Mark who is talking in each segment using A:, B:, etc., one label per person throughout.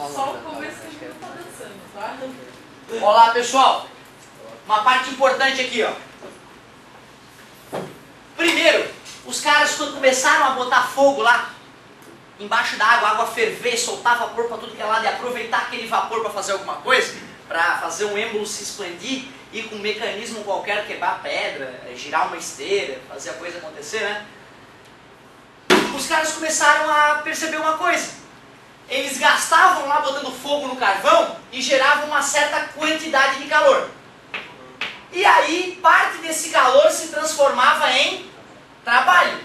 A: Só o começo que não tá dançando, tá?
B: Olá, pessoal. Uma parte importante aqui, ó. Primeiro, os caras quando começaram a botar fogo lá embaixo da água, a água ferver, soltar vapor para tudo que é lado e aproveitar aquele vapor para fazer alguma coisa, para fazer um êmbolo se expandir e com um mecanismo qualquer quebrar pedra, girar uma esteira, fazer a coisa acontecer, né? Os caras começaram a perceber uma coisa. Eles gastavam lá botando fogo no carvão e geravam uma certa quantidade de calor. E aí parte desse calor se transformava em trabalho.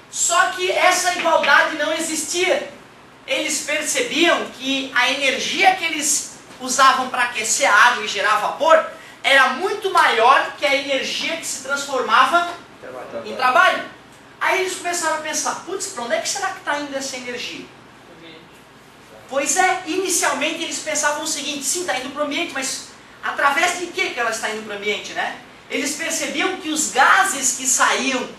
B: Só que essa igualdade não existia. Eles percebiam que a energia que eles usavam para aquecer a água e gerar vapor era muito maior que a energia que se transformava em trabalho. Aí eles começaram a pensar, putz, para onde é que será que está indo essa energia? Pois é, inicialmente eles pensavam o seguinte, sim, está indo para o ambiente, mas através de que ela está indo para o ambiente, né? Eles percebiam que os gases que saíam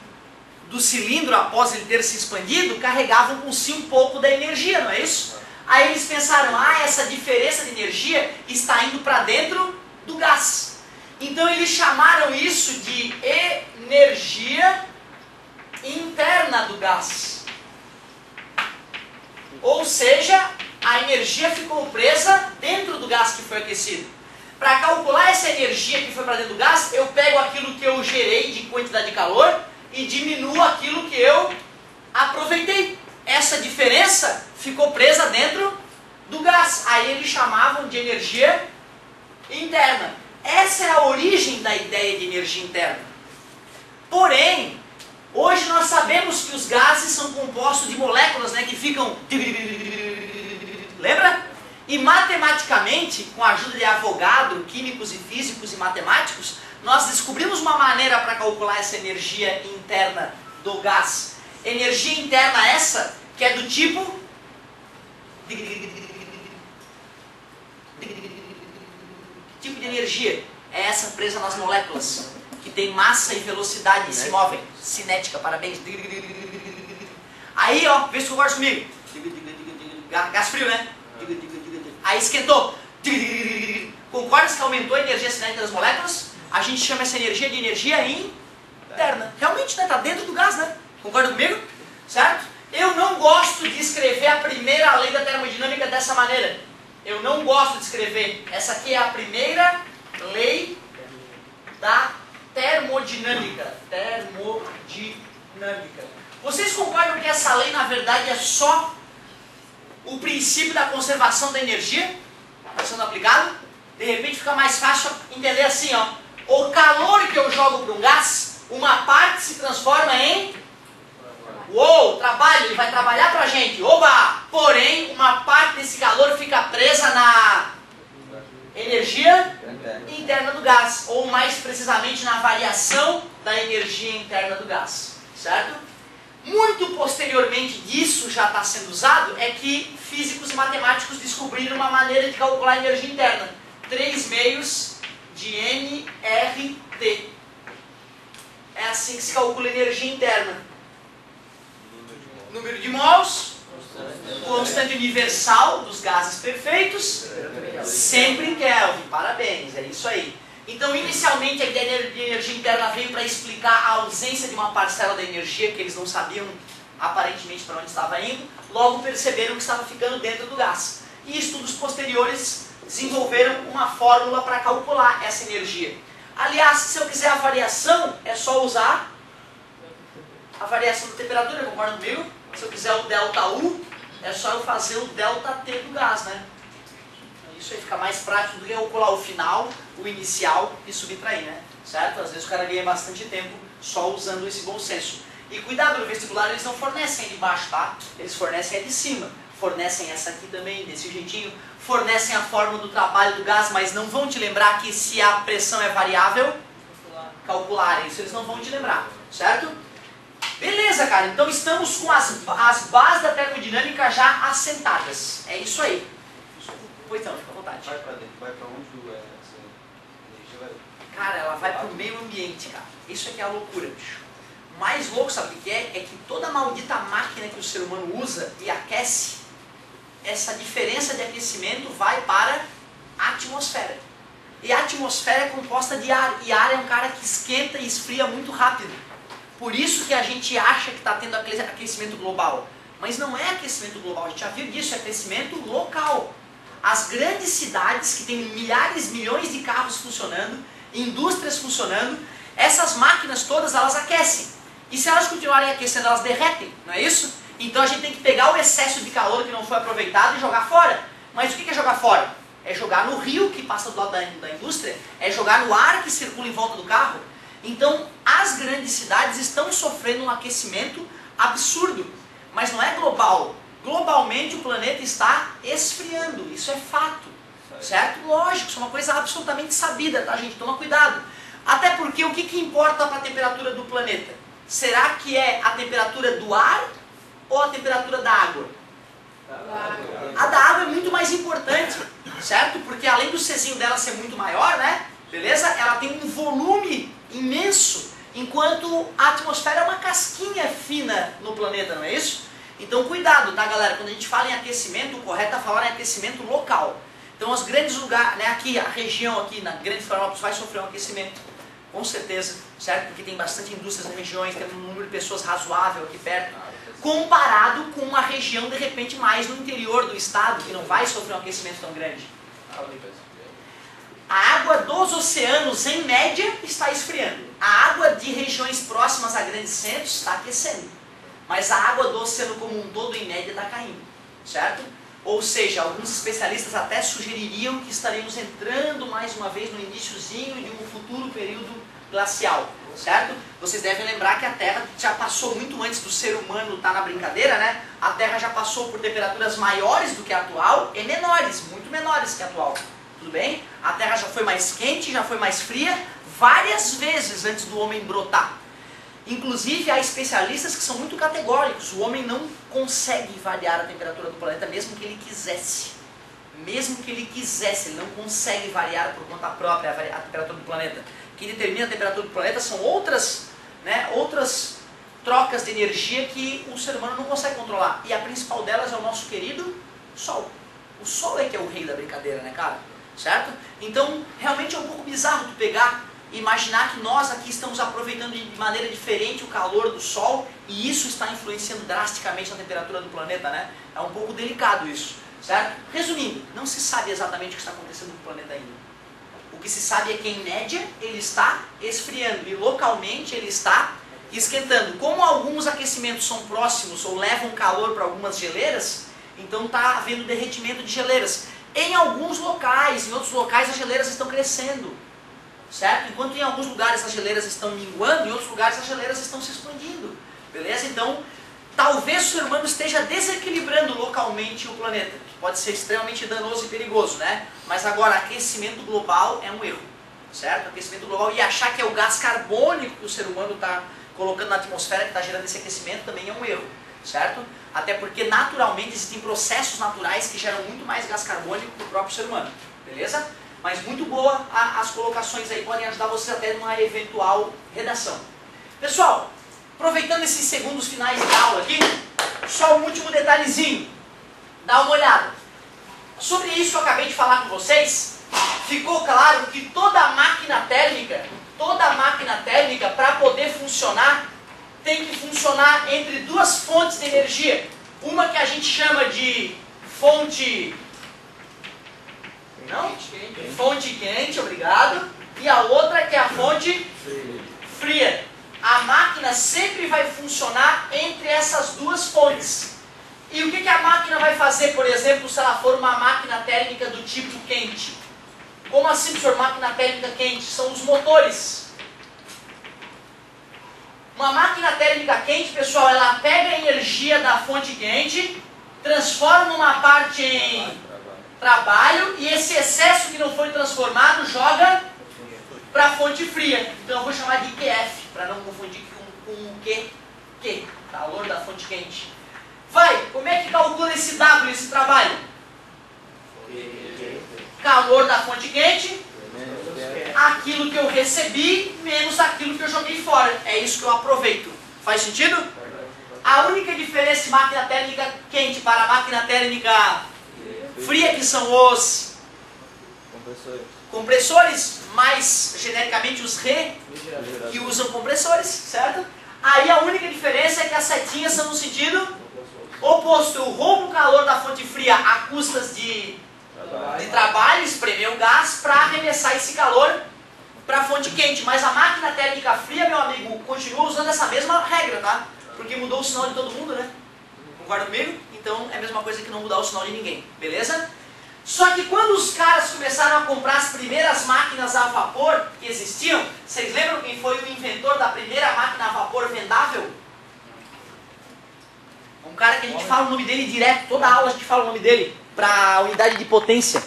B: do cilindro após ele ter se expandido carregavam com si um pouco da energia, não é isso? Aí eles pensaram, essa diferença de energia está indo para dentro do gás. Então eles chamaram isso de energia interna do gás. Ou seja, a energia ficou presa dentro do gás que foi aquecido. Para calcular essa energia que foi para dentro do gás, eu pego aquilo que eu gerei de quantidade de calor e diminuo aquilo que eu aproveitei. Essa diferença ficou presa dentro do gás. Aí eles chamavam de energia interna. Essa é a origem da ideia de energia interna. Porém, hoje nós sabemos que os gases são compostos de moléculas, né, que ficam... Lembra? E matematicamente, com a ajuda de Avogadro, químicos e físicos e matemáticos, nós descobrimos uma maneira para calcular essa energia interna do gás. Energia interna essa, que é do tipo... Que tipo de energia? É essa presa nas moléculas, que tem massa e velocidade e se movem. Cinética, parabéns. Aí, ó, vê se concorda comigo. Gás frio, né? Aí esquentou. Concorda que aumentou a energia cinética das moléculas? A gente chama essa energia de energia interna. Realmente, né? Está dentro do gás, né? Concorda comigo? Certo? Eu não gosto de escrever a primeira lei da termodinâmica dessa maneira. Eu não gosto de escrever. Essa aqui é a primeira lei da termodinâmica. Termodinâmica. Vocês concordam que essa lei, na verdade, é só o princípio da conservação da energia? Está sendo aplicado? De repente fica mais fácil entender assim, ó. O calor que eu jogo para um gás, uma parte se transforma em... trabalho, ele vai trabalhar para a gente. Oba! Porém, uma parte desse calor fica presa na energia interna do gás. Ou mais precisamente na variação da energia interna do gás. Certo? Muito posteriormente disso já está sendo usado, é que físicos e matemáticos descobriram uma maneira de calcular a energia interna. 3 meios de nRT. É assim que se calcula a energia interna. Número de mols, constante universal dos gases perfeitos, sempre em Kelvin. Parabéns, é isso aí. Então, inicialmente, a ideia de energia interna veio para explicar a ausência de uma parcela da energia que eles não sabiam aparentemente para onde estava indo, logo perceberam que estava ficando dentro do gás. E estudos posteriores desenvolveram uma fórmula para calcular essa energia. Aliás, se eu quiser a variação, é só usar a variação da temperatura, concorda comigo? Se eu quiser o ΔU, é só eu fazer o ΔT do gás, né? Isso aí fica mais prático do que calcular o final, o inicial e subtrair, né? Certo? Às vezes o cara ganha bastante tempo só usando esse bom senso. E cuidado, no vestibular eles não fornecem a de baixo, tá? Eles fornecem a de cima. Fornecem essa aqui também, desse jeitinho. Fornecem a fórmula do trabalho do gás, mas não vão te lembrar que se a pressão é variável, calcular isso eles não vão te lembrar, certo? Beleza, cara. Então estamos com as bases da termodinâmica já assentadas. É isso aí. Pois não, fica à vontade.
C: Vai para dentro, vai para onde essa energia vai?
B: Cara, ela vai para o meio ambiente, cara. Isso aqui é a loucura, bicho. O mais louco, sabe o que é? É que toda maldita máquina que o ser humano usa e aquece, essa diferença de aquecimento vai para a atmosfera. E a atmosfera é composta de ar, e ar é um cara que esquenta e esfria muito rápido. Por isso que a gente acha que está tendo aquecimento global. Mas não é aquecimento global, a gente já viu disso, é aquecimento local. As grandes cidades que têm milhares, milhões de carros funcionando, indústrias funcionando, essas máquinas todas elas aquecem. E se elas continuarem aquecendo, elas derretem, não é isso? Então a gente tem que pegar o excesso de calor que não foi aproveitado e jogar fora. Mas o que é jogar fora? É jogar no rio que passa do lado da indústria, é jogar no ar que circula em volta do carro. Então as grandes cidades estão sofrendo um aquecimento absurdo, mas não é global. Globalmente o planeta está esfriando, isso é fato, certo? Lógico, isso é uma coisa absolutamente sabida, tá gente? Toma cuidado. Até porque o que importa para a temperatura do planeta? Será que é a temperatura do ar ou a temperatura da água? A da água é muito mais importante, certo? Porque além do Czinho dela ser muito maior, né? Beleza? Ela tem um volume imenso, enquanto a atmosfera é uma casquinha fina no planeta, não é isso? Então cuidado, tá galera? Quando a gente fala em aquecimento, o correto é falar em aquecimento local. Então os grandes lugares, né? Aqui, a região aqui na Grande Florianópolis vai sofrer um aquecimento, com certeza, certo? Porque tem bastante indústrias nas regiões, tem um número de pessoas razoável aqui perto. Comparado com uma região, de repente, mais no interior do estado, que não vai sofrer um aquecimento tão grande. A água dos oceanos, em média, está esfriando. A água de regiões próximas a grandes centros está aquecendo. Mas a água do oceano como um todo, em média, está caindo. Certo? Ou seja, alguns especialistas até sugeririam que estaremos entrando mais uma vez no iniciozinho de um futuro período glacial. Certo? Vocês devem lembrar que a Terra já passou muito antes do ser humano estar na brincadeira, né? A Terra já passou por temperaturas maiores do que a atual e menores, muito menores que a atual. Tudo bem? A Terra já foi mais quente, já foi mais fria, várias vezes antes do homem brotar. Inclusive, há especialistas que são muito categóricos. O homem não consegue variar a temperatura do planeta mesmo que ele quisesse. Mesmo que ele quisesse, ele não consegue variar por conta própria a temperatura do planeta. O que determina a temperatura do planeta são outras trocas de energia que o ser humano não consegue controlar. E a principal delas é o nosso querido Sol. O Sol é que é o rei da brincadeira, né, cara? Certo? Então, realmente é um pouco bizarro tu pegar e imaginar que nós aqui estamos aproveitando de maneira diferente o calor do Sol e isso está influenciando drasticamente a temperatura do planeta, né? É um pouco delicado isso, certo? Resumindo, não se sabe exatamente o que está acontecendo no planeta ainda. O que se sabe é que, em média, ele está esfriando e, localmente, ele está esquentando. Como alguns aquecimentos são próximos ou levam calor para algumas geleiras, então está havendo derretimento de geleiras. Em alguns locais, em outros locais, as geleiras estão crescendo. Certo? Enquanto em alguns lugares as geleiras estão minguando, em outros lugares as geleiras estão se expandindo. Beleza? Então, talvez o ser humano esteja desequilibrando localmente o planeta, que pode ser extremamente danoso e perigoso, né? Mas agora, aquecimento global é um erro, certo? Aquecimento global e achar que é o gás carbônico que o ser humano está colocando na atmosfera que está gerando esse aquecimento também é um erro, certo? Até porque naturalmente existem processos naturais que geram muito mais gás carbônico que o próprio ser humano, beleza? Mas muito boa as colocações aí, podem ajudar vocês até numa eventual redação. Pessoal, aproveitando esses segundos finais de aula aqui, só um último detalhezinho. Dá uma olhada. Sobre isso que eu acabei de falar com vocês, ficou claro que toda máquina térmica, para poder funcionar, tem que funcionar entre duas fontes de energia. Uma que a gente chama de fonte... Não? Fonte quente, obrigado. E a outra que é a fonte fria. A máquina sempre vai funcionar entre essas duas fontes. E o que a máquina vai fazer, por exemplo, se ela for uma máquina térmica do tipo quente? Como assim, professor, máquina térmica quente? São os motores. Uma máquina térmica quente, pessoal, ela pega a energia da fonte quente, transforma uma parte em trabalho e esse excesso que não foi transformado joga para a fonte fria. Então eu vou chamar de QF, para não confundir com o Q, calor da fonte quente. Vai, como é que calcula esse W, esse trabalho? Calor da fonte quente, aquilo que eu recebi, menos aquilo que eu joguei fora. É isso que eu aproveito. Faz sentido? A única diferença de máquina térmica quente para máquina térmica fria, que são os compressores, mais genericamente os que usam compressores, certo? Aí a única diferença é que as setinhas são no sentido oposto. Eu roubo o calor da fonte fria a custas de trabalho, espremer o gás para arremessar esse calor para a fonte quente. Mas a máquina térmica fria, meu amigo, continua usando essa mesma regra, tá? Porque mudou o sinal de todo mundo, né? Concorda comigo? Então é a mesma coisa que não mudar o sinal de ninguém, beleza? Só que quando os caras começaram a comprar as primeiras máquinas a vapor que existiam, vocês lembram quem foi o inventor da primeira máquina a vapor vendável? Um cara que a gente fala o nome dele direto, toda aula a gente fala o nome dele, para a unidade de potência.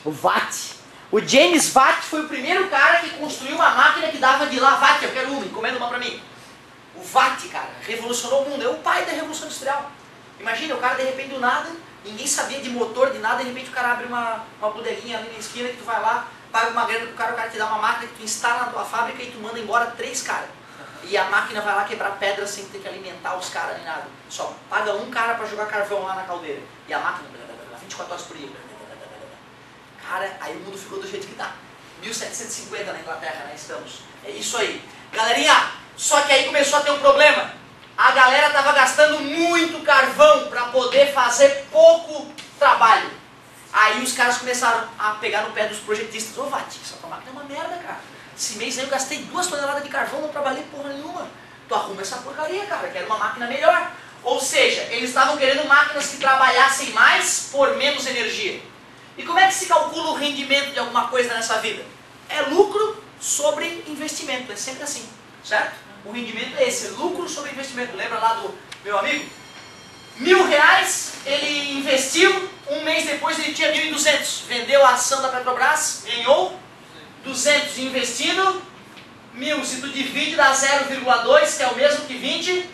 B: O Watt. O James Watt foi o primeiro cara que construiu uma máquina que dava de lá, Watt, eu quero uma, encomenda uma para mim. O Watt, cara, revolucionou o mundo, é o pai da Revolução Industrial. Imagina, o cara de repente do nada, ninguém sabia de motor, de nada, de repente o cara abre uma bodeguinha ali na esquina que tu vai lá, paga uma grana pro cara, o cara te dá uma máquina que tu instala na tua fábrica e tu manda embora 3 caras. E a máquina vai lá quebrar pedra sem ter que alimentar os caras nem nada. Só paga um cara para jogar carvão lá na caldeira. E a máquina, 24 horas por dia. Cara, aí o mundo ficou do jeito que tá. 1750 na Inglaterra, né? Estamos. É isso aí. Galerinha, só que aí começou a ter um problema. A galera tava gastando muito carvão para poder fazer pouco trabalho. Aí os caras começaram a pegar no pé dos projetistas. Ô, Vati, essa tua máquina é uma merda, cara. Esse mês aí eu gastei 2 toneladas de carvão, não trabalhei porra nenhuma. Tu arruma essa porcaria, cara, quero uma máquina melhor. Ou seja, eles estavam querendo máquinas que trabalhassem mais por menos energia. E como é que se calcula o rendimento de alguma coisa nessa vida? É lucro sobre investimento, é sempre assim, certo? O rendimento é esse, lucro sobre investimento. Lembra lá do meu amigo? R$1.000 ele investiu, um mês depois ele tinha 1.200. Vendeu a ação da Petrobras, ganhou 200 investindo, 1.000. Se tu divide dá 0,2, que é o mesmo que 20.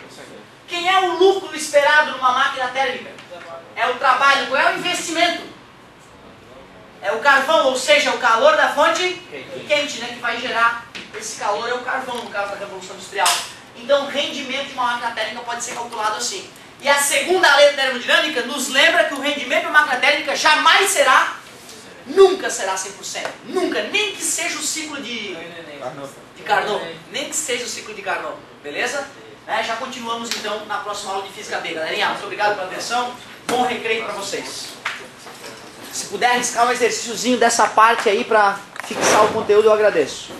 B: Quem é o lucro esperado numa máquina térmica? É o trabalho. Qual é o investimento? É o carvão, ou seja, o calor da fonte quente, né, que vai gerar esse calor, é o carvão, no caso da Revolução Industrial. Então o rendimento de uma máquina térmica pode ser calculado assim. E a segunda lei da termodinâmica nos lembra que o rendimento de uma máquina térmica jamais será, nunca será 100%. Nunca, nem que seja o ciclo de Carnot. Nem que seja o ciclo de Carnot, beleza? Já continuamos então na próxima aula de Física B, galerinha. Muito obrigado pela atenção, bom recreio para vocês. Se puder arriscar um exercíciozinho dessa parte aí para fixar o conteúdo, eu agradeço.